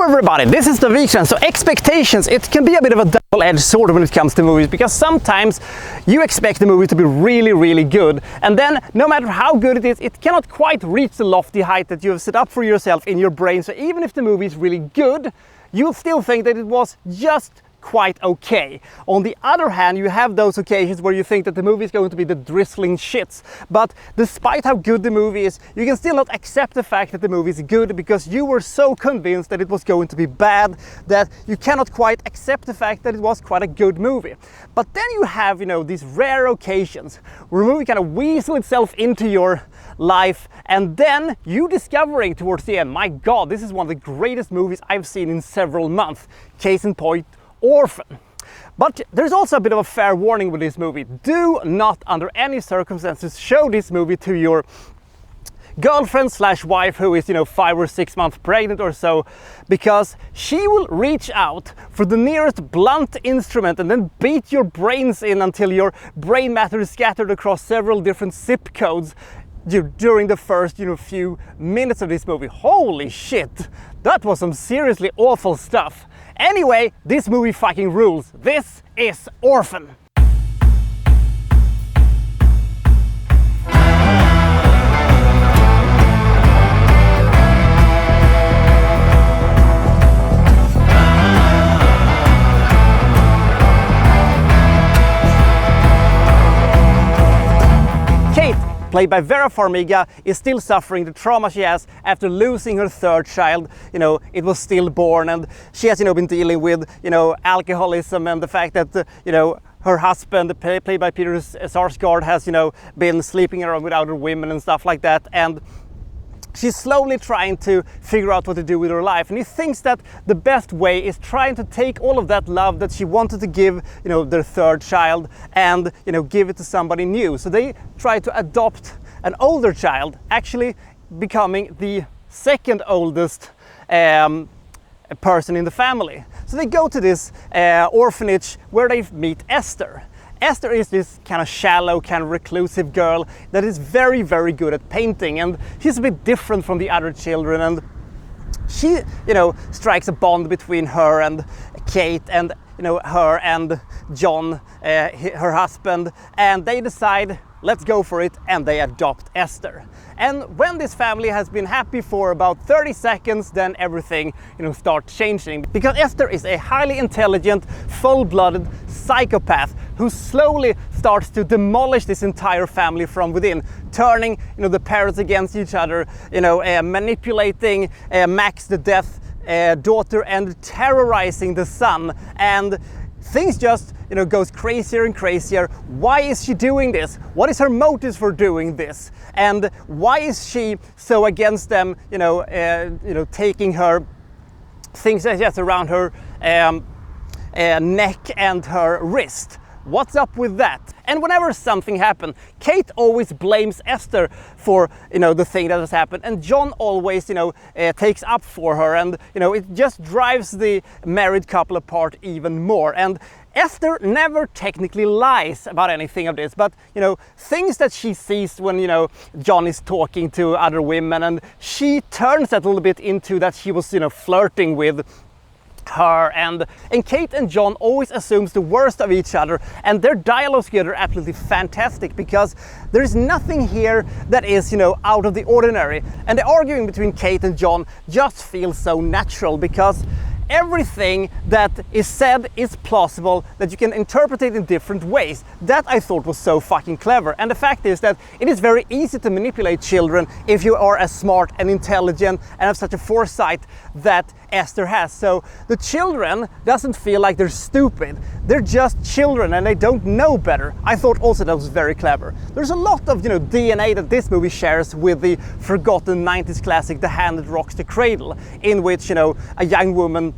Hello everybody, this is the Wikstrand. So expectations, it can be a bit of a double-edged sword when it comes to movies, because sometimes you expect the movie to be really good, and then no matter how good it is, it cannot quite reach the lofty height that you have set up for yourself in your brain. So even if the movie is really good, you'll still think that it was just quite okay. On the other hand, you have those occasions where you think that the movie is going to be the drizzling shits, but despite how good the movie is, you can still not accept the fact that the movie is good because you were so convinced that it was going to be bad that you cannot quite accept the fact that it was quite a good movie. But then you have, these rare occasions where a movie kind of weasels itself into your life, and then you discovering towards the end, my god, this is one of the greatest movies I've seen in several months. Case in point, Orphan. But there's also a bit of a fair warning with this movie. Do not under any circumstances show this movie to your girlfriend / wife who is 5 or 6 months pregnant or so, because she will reach out for the nearest blunt instrument and then beat your brains in until your brain matter is scattered across several different zip codes during the first few minutes of this movie. Holy shit, that was some seriously awful stuff. Anyway, this movie fucking rules. This is Orphan. Played by Vera Farmiga, is still suffering the trauma she has after losing her third child. It was stillborn, and she has been dealing with alcoholism and the fact that her husband, played by Peter Sarsgaard, has been sleeping around with other women and stuff like that, and she's slowly trying to figure out what to do with her life, and he thinks that the best way is trying to take all of that love that she wanted to give, their third child, and give it to somebody new. So they try to adopt an older child, actually becoming the second oldest person in the family. So they go to this orphanage where they meet Esther. Esther is this kind of shallow, kind of reclusive girl that is very good at painting, and she's a bit different from the other children, and she, strikes a bond between her and Kate, and her and John, her husband, and they decide, let's go for it, and they adopt Esther. And when this family has been happy for about 30 seconds, then everything, starts changing. Because Esther is a highly intelligent, full-blooded psychopath who slowly starts to demolish this entire family from within, turning, the parents against each other, manipulating Max, the deaf daughter, and terrorizing the son. And things just goes crazier and crazier. Why is she doing this? What is her motives for doing this? And why is she so against them, taking her things just around her neck and her wrist? What's up with that? And whenever something happens, Kate always blames Esther for the thing that has happened, and John always takes up for her, and it just drives the married couple apart even more. And Esther never technically lies about anything of this, but things that she sees when John is talking to other women, and she turns that a little bit into that she was flirting with her, and Kate and John always assumes the worst of each other, and their dialogue together are absolutely fantastic because there is nothing here that is out of the ordinary, and the arguing between Kate and John just feels so natural because everything that is said is plausible, that you can interpret it in different ways. That I thought was so fucking clever. And the fact is that it is very easy to manipulate children if you are as smart and intelligent and have such a foresight that Esther has. So the children doesn't feel like they're stupid. They're just children and they don't know better. I thought also that was very clever. There's a lot of DNA that this movie shares with the forgotten 90s classic The Hand That Rocks the Cradle, in which a young woman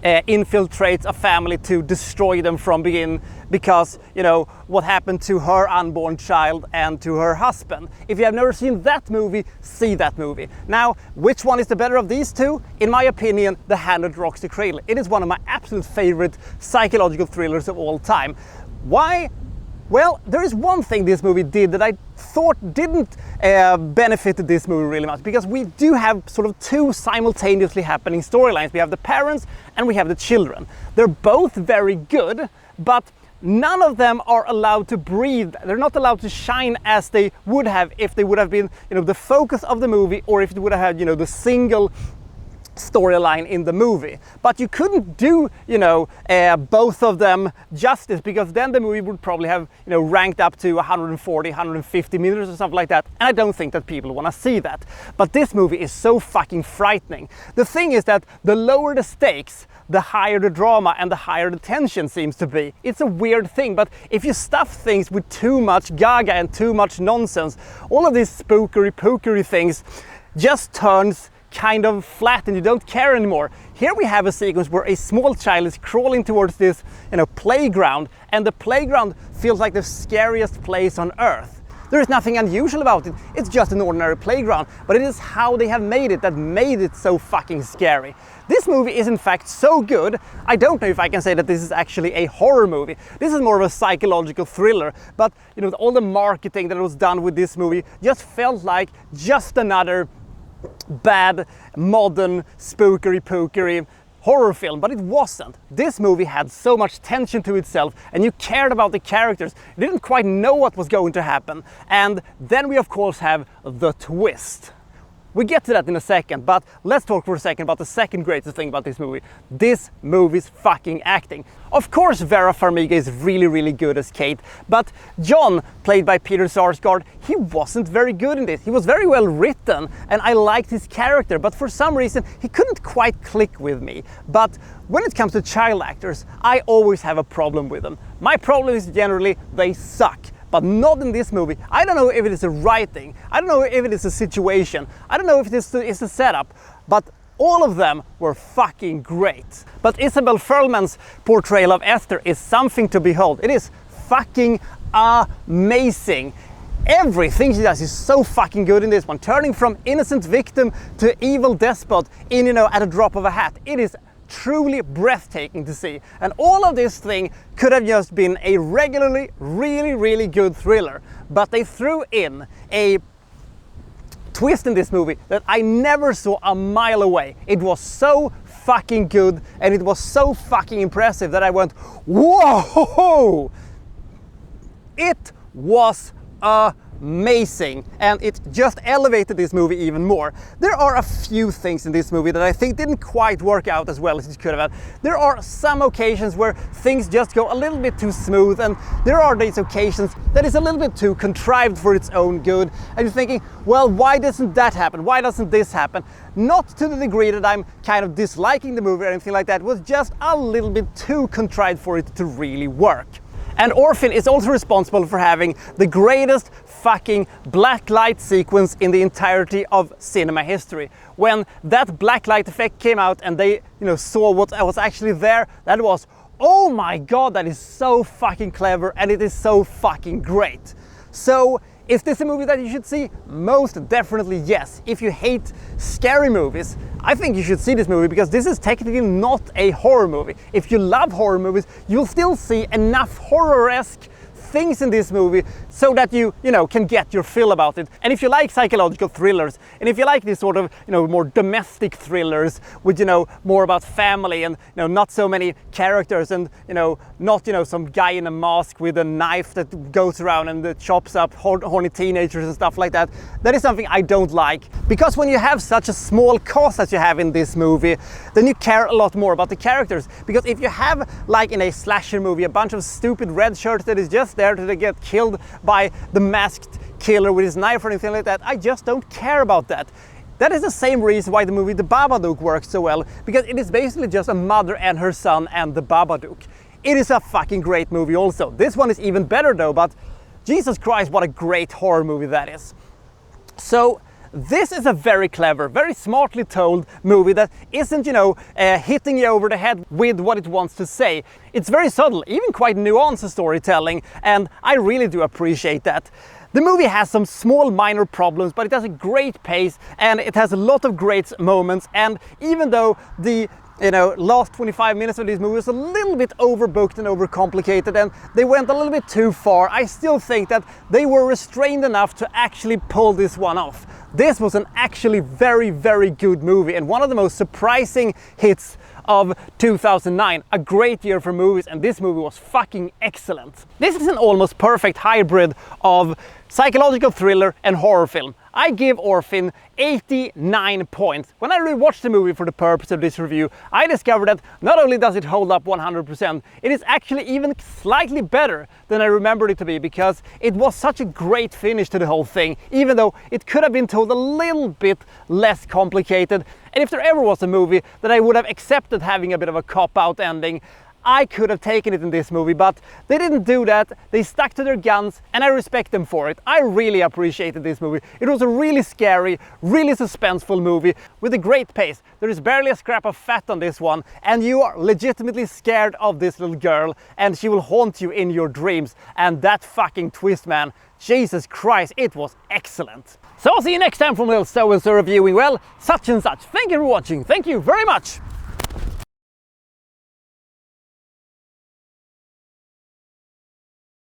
infiltrates a family to destroy them from begin because what happened to her unborn child and to her husband. If you have never seen that movie, see that movie. Now, which one is the better of these two? In my opinion, The Hand That Rocks the Cradle. It is one of my absolute favorite psychological thrillers of all time. Why Well, there is one thing this movie did that I thought didn't benefit this movie really much, because we do have sort of two simultaneously happening storylines. We have the parents and we have the children. They're both very good, but none of them are allowed to breathe. They're not allowed to shine as they would have if they would have been, the focus of the movie, or if it would have had, the single storyline in the movie. But you couldn't do, both of them justice, because then the movie would probably have, ranked up to 140, 150 minutes or something like that. And I don't think that people want to see that. But this movie is so fucking frightening. The thing is that the lower the stakes, the higher the drama and the higher the tension seems to be. It's a weird thing, but if you stuff things with too much gaga and too much nonsense, all of these spookery-pookery things just turns kind of flat and you don't care anymore. Here we have a sequence where a small child is crawling towards this, playground, and the playground feels like the scariest place on earth. There is nothing unusual about it, it's just an ordinary playground, but it is how they have made it that made it so fucking scary. This movie is in fact so good, I don't know if I can say that this is actually a horror movie. This is more of a psychological thriller, but all the marketing that was done with this movie just felt like just another bad, modern, spookery-pookery horror film, but it wasn't. This movie had so much tension to itself, and you cared about the characters. You didn't quite know what was going to happen. And then we of course have the twist. We get to that in a second, but let's talk for a second about the second greatest thing about this movie. This movie's fucking acting. Of course Vera Farmiga is really, really good as Kate, but John, played by Peter Sarsgaard, he wasn't very good in this. He was very well written, and I liked his character, but for some reason he couldn't quite click with me. But when it comes to child actors, I always have a problem with them. My problem is generally they suck. But not in this movie. I don't know if it is a writing, I don't know if it is a situation, I don't know if this is a setup, but all of them were fucking great. But Isabel Ferlman's portrayal of Esther is something to behold. It is fucking amazing. Everything she does is so fucking good in this one. Turning from innocent victim to evil despot in, at a drop of a hat. It is truly breathtaking to see, and all of this thing could have just been a regularly really, really good thriller, but they threw in a twist in this movie that I never saw a mile away. It was so fucking good and it was so fucking impressive that I went, whoa! It was amazing, and it just elevated this movie even more. There are a few things in this movie that I think didn't quite work out as well as it could have. There are some occasions where things just go a little bit too smooth, and there are these occasions that is a little bit too contrived for its own good, and you're thinking, well, why doesn't that happen? Why doesn't this happen? Not to the degree that I'm kind of disliking the movie or anything like that. It was just a little bit too contrived for it to really work. And Orphan is also responsible for having the greatest fucking black light sequence in the entirety of cinema history. When that black light effect came out and they, saw what was actually there, that was, oh my god, that is so fucking clever and it is so fucking great. So, is this a movie that you should see? Most definitely yes. If you hate scary movies, I think you should see this movie, because this is technically not a horror movie. If you love horror movies, you'll still see enough horror-esque things in this movie so that you can get your fill about it. And if you like psychological thrillers, and if you like these sort of more domestic thrillers with more about family and not so many characters, and not some guy in a mask with a knife that goes around and chops up horny teenagers and stuff like that, that is something I don't like. Because when you have such a small cast as you have in this movie, then you care a lot more about the characters. Because if you have, like in a slasher movie, a bunch of stupid red shirts that is just there to get killed by the masked killer with his knife or anything like that, I just don't care about that. That is the same reason why the movie The Babadook works so well, because it is basically just a mother and her son and the Babadook. It is a fucking great movie also. This one is even better though, but Jesus Christ, what a great horror movie that is. So this is a very clever, very smartly told movie that isn't, hitting you over the head with what it wants to say. It's very subtle, even quite nuanced storytelling, and I really do appreciate that. The movie has some small minor problems, but it has a great pace and it has a lot of great moments, and even though the last 25 minutes of this movie was a little bit overbooked and overcomplicated, and they went a little bit too far. I still think that they were restrained enough to actually pull this one off. This was an actually very, very good movie, and one of the most surprising hits of 2009. A great year for movies, and this movie was fucking excellent. This is an almost perfect hybrid of psychological thriller and horror film. I give Orphan 89 points. When I rewatched the movie for the purpose of this review, I discovered that not only does it hold up 100%, it is actually even slightly better than I remembered it to be, because it was such a great finish to the whole thing, even though it could have been told a little bit less complicated. And if there ever was a movie that I would have accepted having a bit of a cop-out ending, I could have taken it in this movie, but they didn't do that. They stuck to their guns, and I respect them for it. I really appreciated this movie. It was a really scary, really suspenseful movie with a great pace. There is barely a scrap of fat on this one, and you are legitimately scared of this little girl, and she will haunt you in your dreams. And that fucking twist, man, Jesus Christ, it was excellent. So I'll see you next time from Little So and So reviewing, well, such and such. Thank you for watching. Thank you very much.